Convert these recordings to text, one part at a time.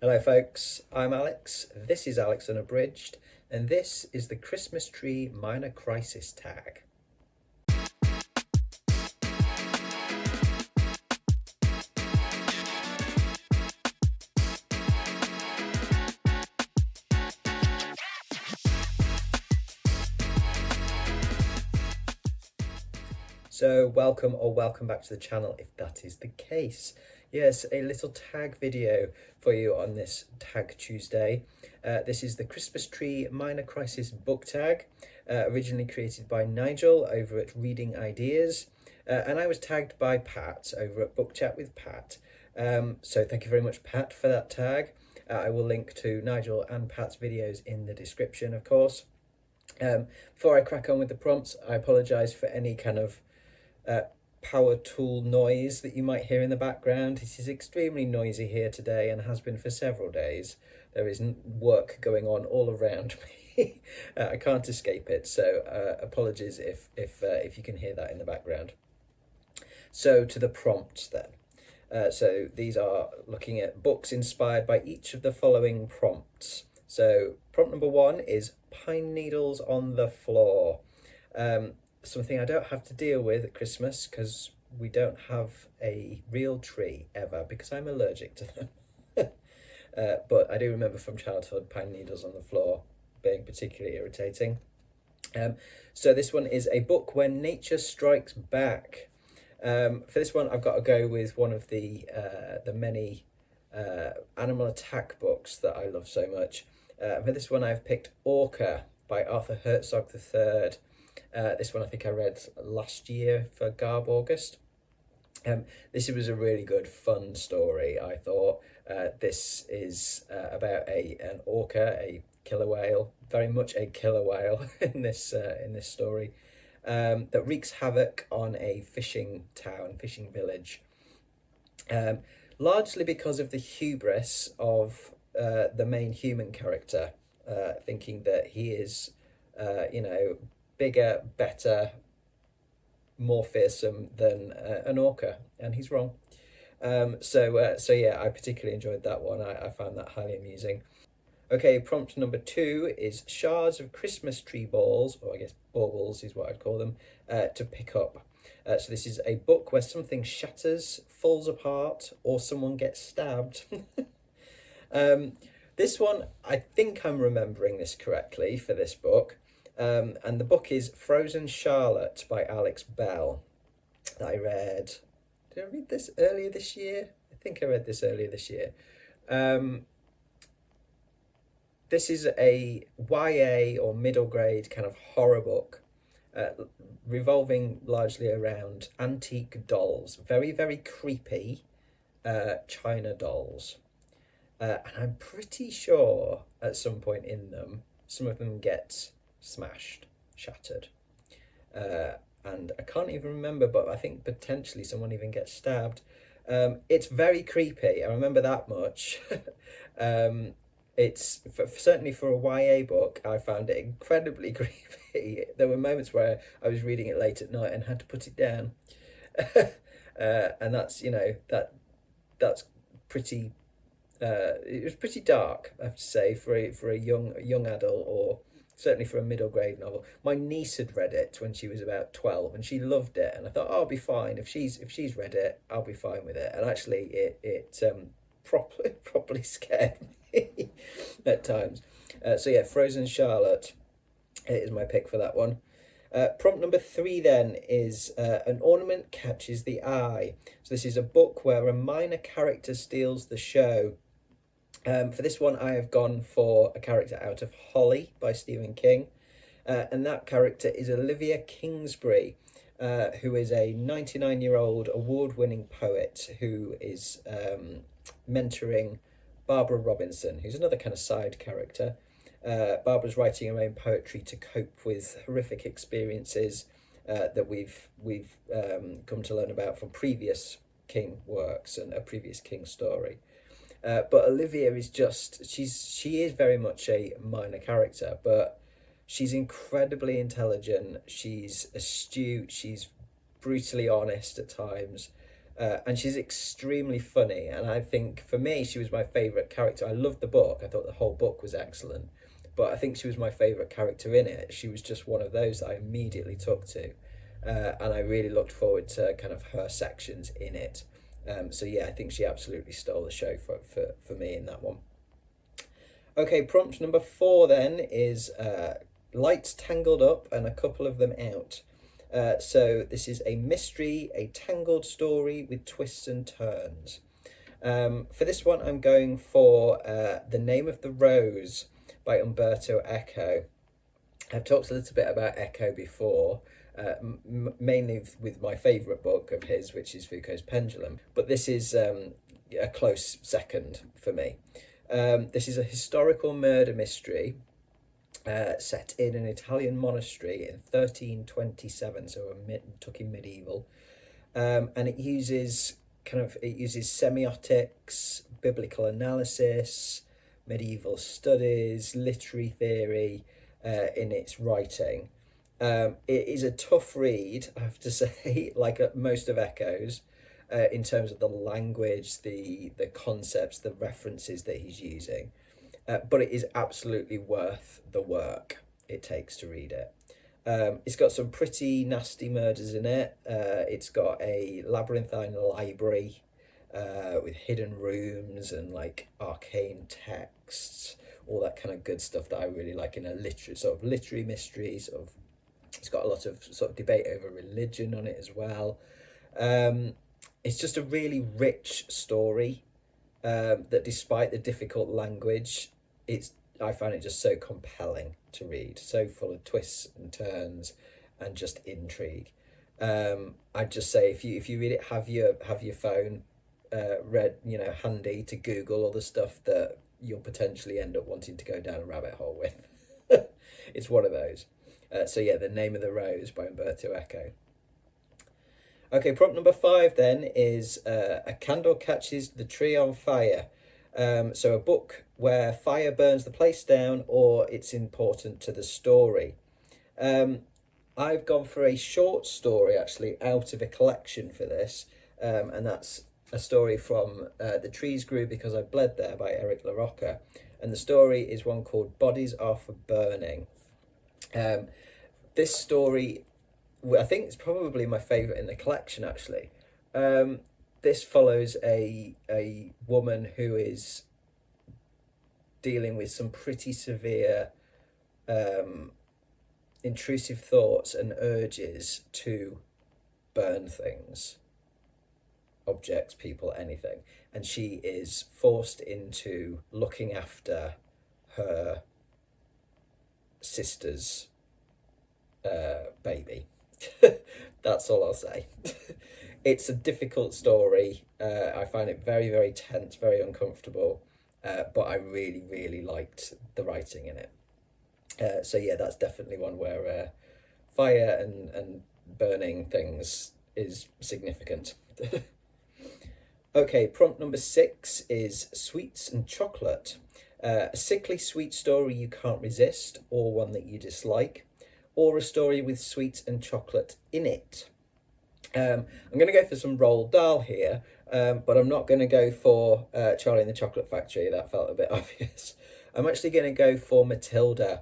Hello folks, I'm Alex, this is Alex Unabridged, and this is the Christmas Tree Minor Crisis tag. So welcome back to the channel if that is the case. Yes, a little tag video for you on this Tag Tuesday. This is the Christmas Tree Minor Crisis book tag, originally created by Nigel over at Reading Ideas, and I was tagged by Pat over at Book Chat with Pat. So thank you very much, Pat, for that tag. I will link to Nigel and Pat's videos in the description, of course. Before I crack on with the prompts, I apologise for any kind of power tool noise that you might hear in the background. It is extremely noisy here today and has been for several days. There is work going on all around me. I can't escape it, so apologies if you can hear that in the background. So to the prompts then. So these are looking at books inspired by each of the following prompts. So prompt number 1 is pine needles on the floor. Something I don't have to deal with at Christmas because we don't have a real tree ever because I'm allergic to them. But I do remember from childhood pine needles on the floor being particularly irritating. So this one is a book where nature strikes back. For this one, I've got to go with one of the many animal attack books that I love so much. For this one, I've picked Orca by Arthur Herzog III. This one I think I read last year for Garb August. This was a really good, fun story, I thought. This is about an orca, a killer whale, very much a killer whale in this story, that wreaks havoc on a fishing town, fishing village, largely because of the hubris of the main human character, thinking that he is, bigger, better, more fearsome than an orca, and he's wrong. So yeah, I particularly enjoyed that one. I found that highly amusing. Okay, prompt number 2 is Shards of Christmas tree balls, or I guess baubles is what I'd call them, to pick up. So this is a book where something shatters, falls apart, or someone gets stabbed. This one, I think I'm remembering this correctly for this book. And the book is Frozen Charlotte by Alex Bell. That I read. Did I read this earlier this year? I think I read this earlier this year. This is a YA or middle grade kind of horror book, revolving largely around antique dolls. Very, very creepy China dolls. And I'm pretty sure at some point in them, some of them get smashed, shattered, and I can't even remember, but I think potentially someone even gets stabbed. It's very creepy, I remember that much. It's certainly for a YA book, I found it incredibly creepy. There were moments where I was reading it late at night and had to put it down. And that's, that's pretty, it was pretty dark, I have to say, for a young adult, or certainly for a middle grade novel. My niece had read it when she was about 12 and she loved it, and I thought, oh, I'll be fine if she's read it, I'll be fine with it. And actually it properly scared me at times. So yeah, Frozen Charlotte is my pick for that one. Prompt number 3 then is An Ornament Catches the Eye. So this is a book where a minor character steals the show. For this one, I have gone for a character out of Holly by Stephen King, and that character is Olivia Kingsbury, who is a 99-year-old award-winning poet who is mentoring Barbara Robinson, who's another kind of side character. Barbara's writing her own poetry to cope with horrific experiences that we've come to learn about from previous King works and a previous King story. But Olivia is she is very much a minor character, but she's incredibly intelligent, she's astute, she's brutally honest at times, And she's extremely funny. And I think for me, she was my favourite character. I loved the book. I thought the whole book was excellent. But I think she was my favourite character in it. She was just one of those that I immediately took to. And I really looked forward to kind of her sections in it. So yeah, I think she absolutely stole the show for me in that one. Okay, prompt number 4 then is lights tangled up and a couple of them out. So this is a mystery, a tangled story with twists and turns. For this one, I'm going for The Name of the Rose by Umberto Eco. I've talked a little bit about Eco before, mainly with my favourite book of his, which is Foucault's Pendulum. But this is a close second for me. This is a historical murder mystery set in an Italian monastery in 1327, so talking medieval, and it uses semiotics, biblical analysis, medieval studies, literary theory in its writing. It is a tough read, I have to say, like most of Echo's, in terms of the language, the concepts, the references that he's using. But it is absolutely worth the work it takes to read it. It's got some pretty nasty murders in it. It's got a labyrinthine library with hidden rooms and like arcane texts, all that kind of good stuff that I really like in a literary mystery. It's got a lot of sort of debate over religion on it as well. It's just a really rich story that, despite the difficult language, I find it just so compelling to read, so full of twists and turns and just intrigue. I'd just say if you read it, have your phone handy to Google all the stuff that you'll potentially end up wanting to go down a rabbit hole with. It's one of those. So yeah, The Name of the Rose by Umberto Eco. Okay, prompt number 5 then is A Candle Catches the Tree on Fire. So a book where fire burns the place down, or it's important to the story. I've gone for a short story actually out of a collection for this, and that's a story from The Trees Grew Because I Bled There by Eric LaRocca. And the story is one called Bodies Are for Burning. This story, I think it's probably my favourite in the collection actually. This follows a woman who is dealing with some pretty severe intrusive thoughts and urges to burn things, objects, people, anything. And she is forced into looking after her sister's baby. That's all I'll say. It's a difficult story. I find it very, very tense, very uncomfortable, but I really, really liked the writing in it. So yeah, that's definitely one where fire and burning things is significant. Okay, prompt number 6 is Sweets and Chocolate. A sickly sweet story you can't resist, or one that you dislike, or a story with sweets and chocolate in it. I'm going to go for some Roald Dahl here, but I'm not going to go for Charlie and the Chocolate Factory. That felt a bit obvious. I'm actually going to go for Matilda,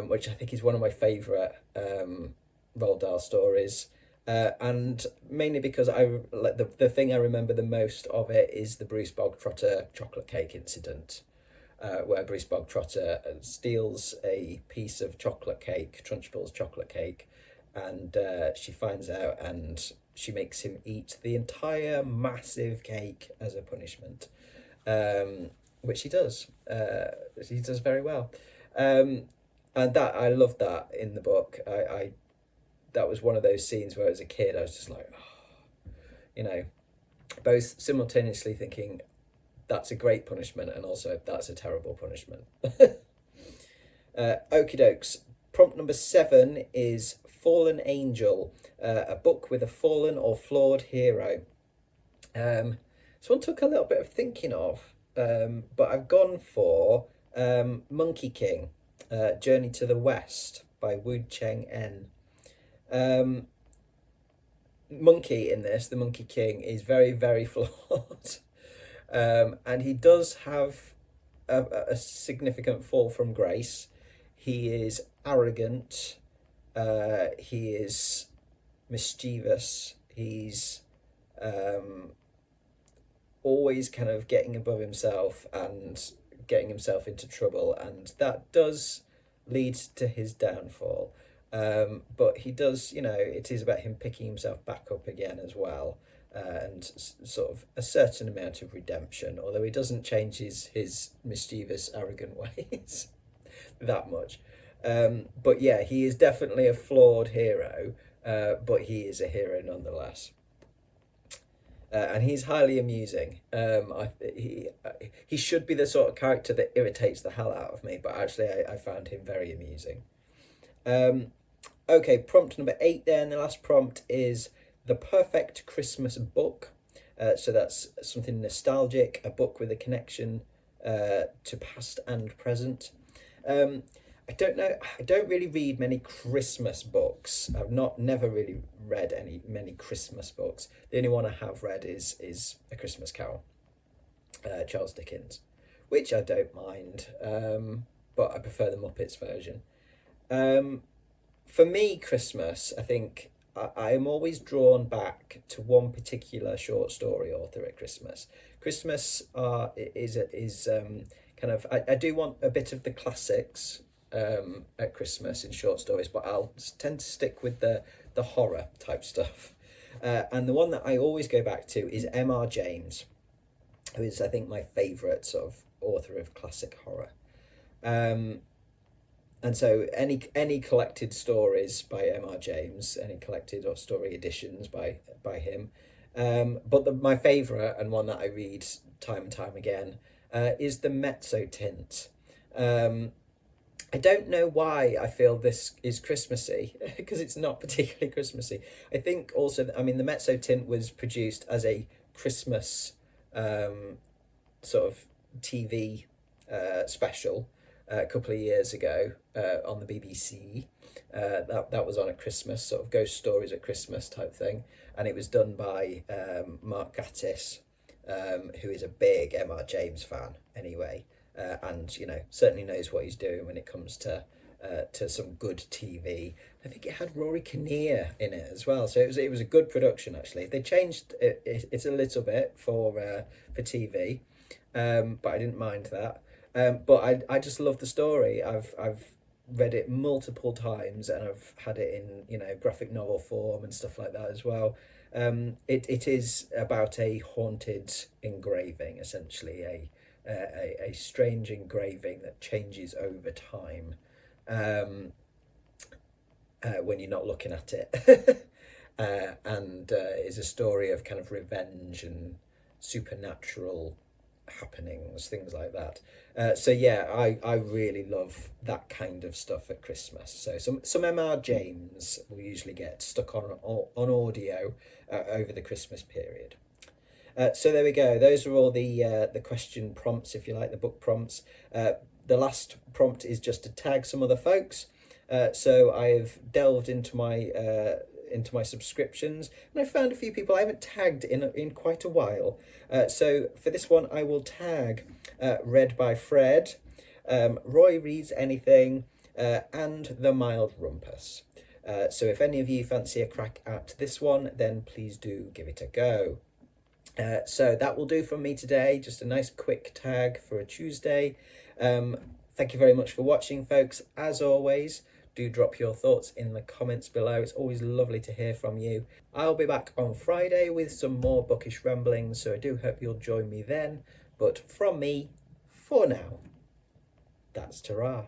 which I think is one of my favourite Roald Dahl stories. And mainly because the thing I remember the most of it is the Bruce Bogtrotter chocolate cake incident, where Bruce Bogtrotter steals a piece of chocolate cake, Trunchbull's chocolate cake, and she finds out and she makes him eat the entire massive cake as a punishment, which he does. He does very well. And that I loved that in the book. I that was one of those scenes where as a kid I was just like, oh, both simultaneously thinking that's a great punishment and also that's a terrible punishment. Okie dokes. Prompt number 7 is Fallen Angel, a book with a fallen or flawed hero. This one took a little bit of thinking of, but I've gone for Monkey King, Journey to the West by Wu Cheng En. monkey in this, the Monkey King, is very, very flawed. And he does have a significant fall from grace. He is arrogant. He is mischievous. He's always kind of getting above himself and getting himself into trouble, and that does lead to his downfall. But he does, it is about him picking himself back up again as well, and sort of a certain amount of redemption, although he doesn't change his mischievous, arrogant ways that much. But yeah, he is definitely a flawed hero, but he is a hero nonetheless. And he's highly amusing. He should be the sort of character that irritates the hell out of me, but actually I found him very amusing. Okay, prompt number 8 there, and the last prompt is the perfect Christmas book. So that's something nostalgic, a book with a connection to past and present. I don't know. I don't really read many Christmas books. I've never really read many Christmas books. The only one I have read is A Christmas Carol, Charles Dickens, which I don't mind, but I prefer the Muppets version. For me, Christmas, I think I am always drawn back to one particular short story author at Christmas. Christmas is kind of I do want a bit of the classics at Christmas in short stories, but I'll tend to stick with the horror type stuff. And the one that I always go back to is M.R. James, who is, I think, my favourite sort of author of classic horror. And so any collected stories by M.R. James, any collected or story editions by him. But my favourite, and one that I read time and time again, is the Mezzotint. I don't know why I feel this is Christmassy, because it's not particularly Christmassy. I think also, the Mezzotint was produced as a Christmas sort of TV special a couple of years ago on the BBC. That was on at Christmas, sort of ghost stories at Christmas type thing, and it was done by Mark Gatiss, who is a big M.R. James fan anyway. And certainly knows what he's doing when it comes to some good TV. I think it had Rory Kinnear in it as well, so it was a good production actually. They changed it a little bit for TV, but I didn't mind that. But I just love the story. I've read it multiple times, and I've had it in graphic novel form and stuff like that as well. It is about a haunted engraving, essentially a strange engraving that changes over time when you're not looking at it, and is a story of kind of revenge and supernatural happenings, things like that. So yeah, I really love that kind of stuff at Christmas. So some M.R. James will usually get stuck on audio over the Christmas period. So there we go. Those are all the question prompts, if you like, the book prompts. The last prompt is just to tag some other folks. So I've delved into my subscriptions, and I found a few people I haven't tagged in quite a while. So for this one, I will tag Read by Fred, Roy Reads Anything, and The Mild Rumpus. So if any of you fancy a crack at this one, then please do give it a go. So that will do from me today. Just a nice quick tag for a Tuesday. Thank you very much for watching, folks. As always, do drop your thoughts in the comments below. It's always lovely to hear from you. I'll be back on Friday with some more bookish ramblings, so I do hope you'll join me then. But from me, for now, that's ta-ra.